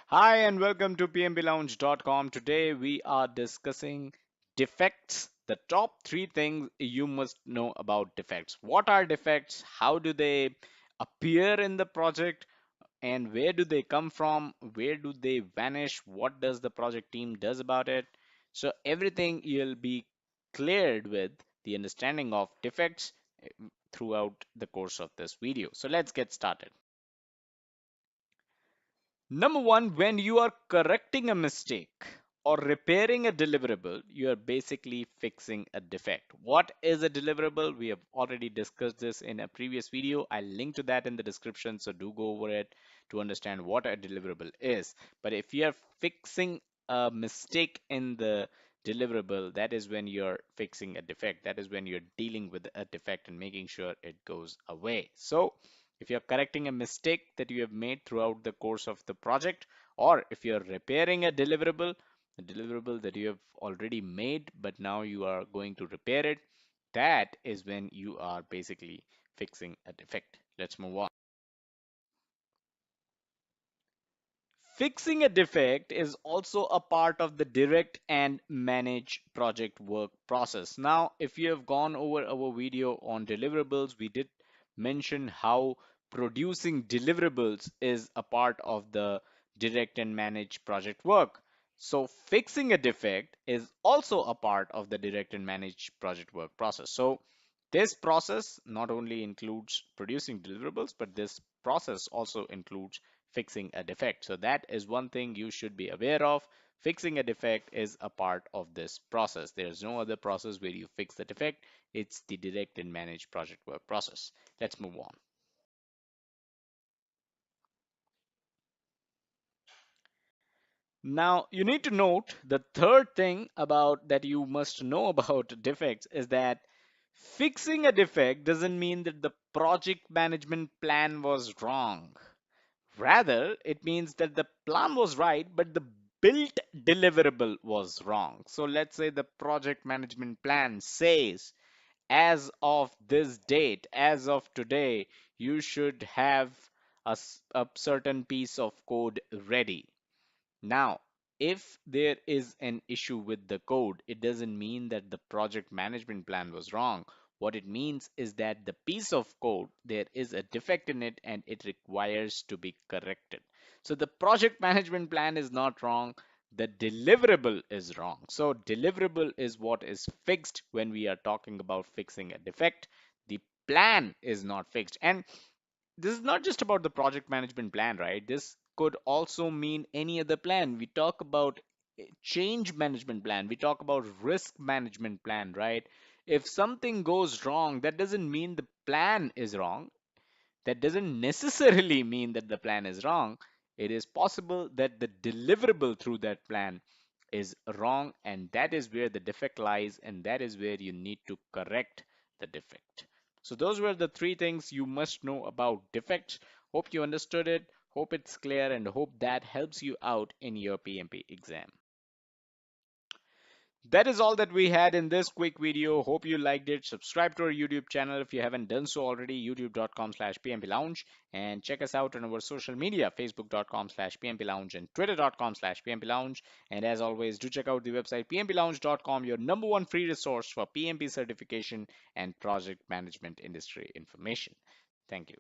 Hi and welcome to pmblounge.com. Today we are discussing defects, the top three things you must know about defects. What are defects? How do they appear in the project? And where do they come from? Where do they vanish? What does the project team does about it? So everything you'll be cleared with the understanding of defects throughout the course of this video. So let's get started. Number one, when you are correcting a mistake or repairing a deliverable, you are basically fixing a defect. What is a deliverable? We have already discussed this in a previous video. I'll link to that in the description, so do go over it to understand what a deliverable is. But if you are fixing a mistake in the deliverable, that is when you're fixing a defect. That is when you're dealing with a defect and making sure it goes away. So if you're correcting a mistake that you have made throughout the course of the project, or if you're repairing a deliverable that you have already made, but now you are going to repair it, that is when you are basically fixing a defect. Let's move on. Fixing a defect is also a part of the direct and manage project work process. Now, if you have gone over our video on deliverables, we did mention how producing deliverables is a part of the direct and manage project work. So fixing a defect is also a part of the direct and manage project work process. So this process not only includes producing deliverables, but this process also includes fixing a defect. So that is one thing you should be aware of. Fixing a defect is a part of this process. There's no other process where you fix the defect. It's the direct and manage project work process. Let's move on. Now, you need to note the third thing about that you must know about defects is that fixing a defect doesn't mean that the project management plan was wrong. Rather, it means that the plan was right, but the built deliverable was wrong. So let's say the project management plan says, as of this date, as of today, you should have a certain piece of code ready. Now, if there is an issue with the code, it doesn't mean that the project management plan was wrong. What it means is that the piece of code, there is a defect in it and it requires to be corrected. So the project management plan is not wrong. The deliverable is wrong. So deliverable is what is fixed when we are talking about fixing a defect. The plan is not fixed. And this is not just about the project management plan, right? This could also mean any other plan. We talk about change management plan. We talk about risk management plan, right? If something goes wrong, that doesn't mean the plan is wrong. That doesn't necessarily mean that the plan is wrong. It is possible that the deliverable through that plan is wrong, and that is where the defect lies, and that is where you need to correct the defect. So those were the three things you must know about defects. Hope you understood it, hope it's clear, and hope that helps you out in your PMP exam. That is all that we had in this quick video. Hope you liked it. Subscribe to our YouTube channel if you haven't done so already, youtube.com/pmplounge, and check us out on our social media, facebook.com/pmplounge and twitter.com/pmplounge. And as always, do check out the website pmplounge.com, your number one free resource for PMP certification and project management industry information. Thank you.